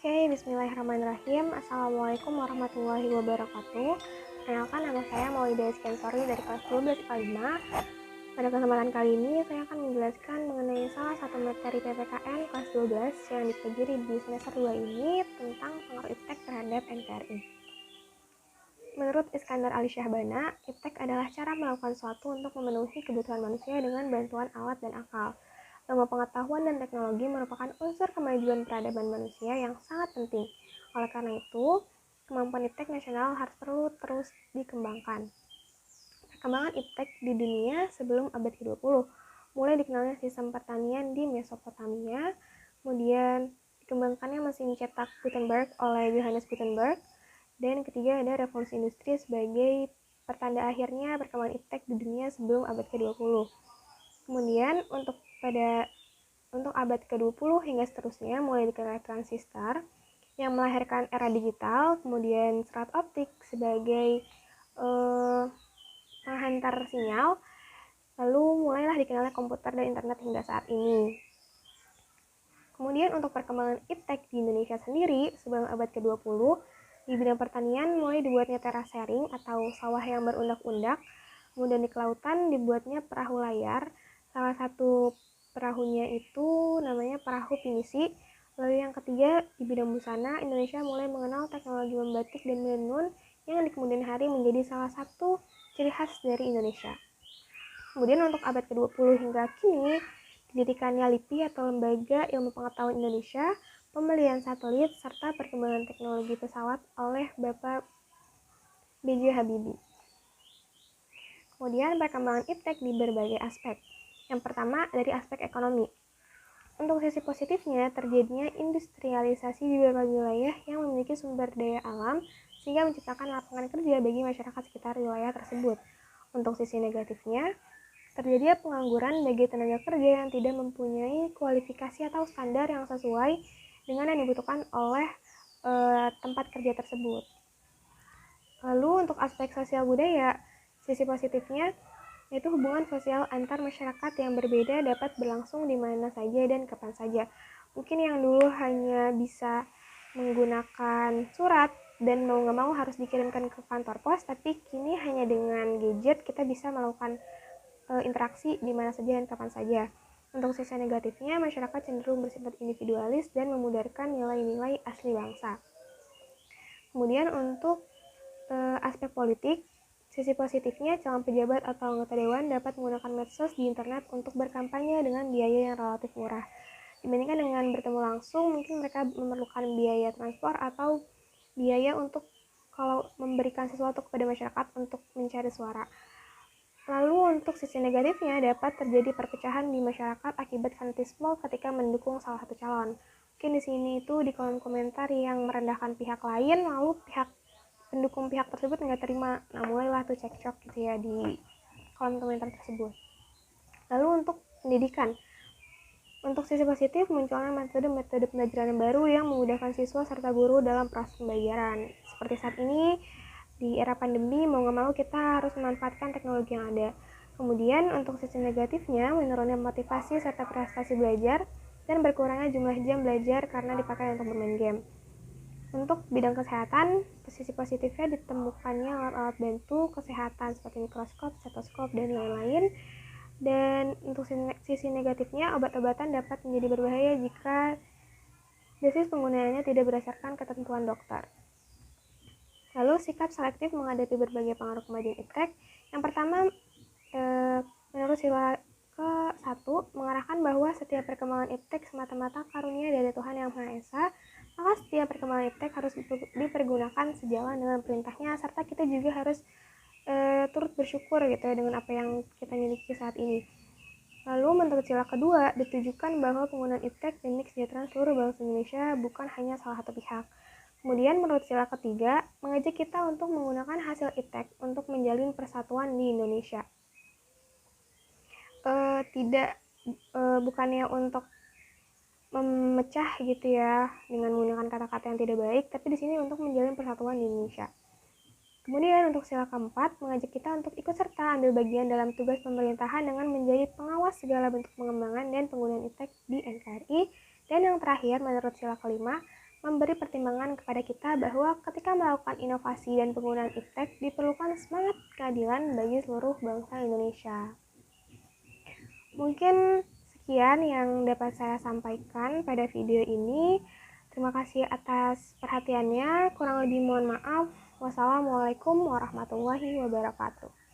Oke, bismillahirrahmanirrahim. Assalamualaikum warahmatullahi wabarakatuh. Perkenalkan, nama saya Maulida Eskensori dari kelas 12 IPA 5. Pada kesempatan kali ini, saya akan menjelaskan mengenai salah satu materi PPKN kelas 12 yang dipelajari di semester 2 ini tentang pengaruh iptek terhadap NKRI. Menurut Iskandar Ali Syahbana, iptek adalah cara melakukan sesuatu untuk memenuhi kebutuhan manusia dengan bantuan alat dan akal. Ilmu pengetahuan dan teknologi merupakan unsur kemajuan peradaban manusia yang sangat penting. Oleh karena itu, kemampuan iptek nasional harus perlu terus dikembangkan. Perkembangan iptek di dunia sebelum abad ke-20, mulai dikenalnya sistem pertanian di Mesopotamia, kemudian dikembangkannya mesin cetak Gutenberg oleh Johannes Gutenberg, dan ketiga ada revolusi industri sebagai pertanda akhirnya perkembangan iptek di dunia sebelum abad ke-20. Kemudian untuk abad ke-20 hingga seterusnya mulai dikenal transistor yang melahirkan era digital, kemudian serat optik sebagai penghantar sinyal, lalu mulailah dikenalnya komputer dan internet hingga saat ini. Kemudian untuk perkembangan iptek di Indonesia sendiri sebelum abad ke-20, di bidang pertanian mulai dibuatnya terasering atau sawah yang berundak-undak, kemudian di kelautan dibuatnya perahu layar. Salah satu perahunya itu namanya perahu pinisi. Lalu yang ketiga, di bidang busana, Indonesia mulai mengenal teknologi membatik dan menenun yang di kemudian hari menjadi salah satu ciri khas dari Indonesia. Kemudian untuk abad ke-20 hingga kini, didirikannya LIPI atau Lembaga Ilmu Pengetahuan Indonesia, pembelian satelit, serta perkembangan teknologi pesawat oleh Bapak B.J. Habibie. Kemudian perkembangan iptek di berbagai aspek. Yang pertama dari aspek ekonomi. Untuk sisi positifnya, terjadinya industrialisasi di berbagai wilayah yang memiliki sumber daya alam sehingga menciptakan lapangan kerja bagi masyarakat sekitar wilayah tersebut. Untuk sisi negatifnya, terjadinya pengangguran bagi tenaga kerja yang tidak mempunyai kualifikasi atau standar yang sesuai dengan yang dibutuhkan oleh tempat kerja tersebut. Lalu untuk aspek sosial budaya, sisi positifnya yaitu hubungan sosial antar masyarakat yang berbeda dapat berlangsung di mana saja dan kapan saja. Mungkin yang dulu hanya bisa menggunakan surat dan mau nggak mau harus dikirimkan ke kantor pos, tapi kini hanya dengan gadget kita bisa melakukan interaksi di mana saja dan kapan saja. Untuk sisi negatifnya, masyarakat cenderung bersifat individualis dan memudarkan nilai-nilai asli bangsa. Kemudian untuk aspek politik, sisi positifnya, calon pejabat atau anggota dewan dapat menggunakan medsos di internet untuk berkampanye dengan biaya yang relatif murah. Dibandingkan dengan bertemu langsung, mungkin mereka memerlukan biaya transport atau biaya untuk kalau memberikan sesuatu kepada masyarakat untuk mencari suara. Lalu untuk sisi negatifnya dapat terjadi perpecahan di masyarakat akibat fanatisme ketika mendukung salah satu calon. Mungkin di sini itu di kolom komentar yang merendahkan pihak lain, lalu pendukung pihak tersebut nggak terima. Nah, mulailah tuh cekcok gitu ya di kolom komentar tersebut. Lalu untuk pendidikan, untuk sisi positif munculnya metode-metode pembelajaran baru yang memudahkan siswa serta guru dalam proses pembelajaran. Seperti saat ini di era pandemi, mau nggak mau kita harus memanfaatkan teknologi yang ada. Kemudian untuk sisi negatifnya, menurunnya motivasi serta prestasi belajar dan berkurangnya jumlah jam belajar karena dipakai untuk bermain game. Untuk bidang kesehatan, sisi positifnya ditemukannya alat-alat bantu kesehatan seperti mikroskop, stetoskop, dan lain-lain. Dan untuk sisi negatifnya, obat-obatan dapat menjadi berbahaya jika dosis penggunaannya tidak berdasarkan ketentuan dokter. Lalu sikap selektif menghadapi berbagai pengaruh kemajuan iptek. Yang pertama, menurut sila ke-1 mengarahkan bahwa setiap perkembangan iptek semata-mata karunia dari Tuhan Yang Maha Esa, maka setiap perkembangan iptek harus dipergunakan sejalan dengan perintahnya, serta kita juga harus turut bersyukur gitu ya dengan apa yang kita miliki saat ini. Lalu menurut sila kedua ditujukan bahwa penggunaan iptek demi kesejahteraan seluruh bangsa Indonesia, bukan hanya salah satu pihak. Kemudian menurut sila ketiga mengajak kita untuk menggunakan hasil iptek untuk menjalin persatuan di Indonesia. Bukannya untuk memecah gitu ya dengan menggunakan kata-kata yang tidak baik, tapi di sini untuk menjalin persatuan di Indonesia. Kemudian untuk sila keempat mengajak kita untuk ikut serta ambil bagian dalam tugas pemerintahan dengan menjadi pengawas segala bentuk pengembangan dan penggunaan iptek di NKRI. Dan yang terakhir menurut sila kelima memberi pertimbangan kepada kita bahwa ketika melakukan inovasi dan penggunaan iptek diperlukan semangat keadilan bagi seluruh bangsa Indonesia. Mungkin sekian yang dapat saya sampaikan pada video ini. Terima kasih atas perhatiannya. Kurang lebih mohon maaf. Wassalamualaikum warahmatullahi wabarakatuh.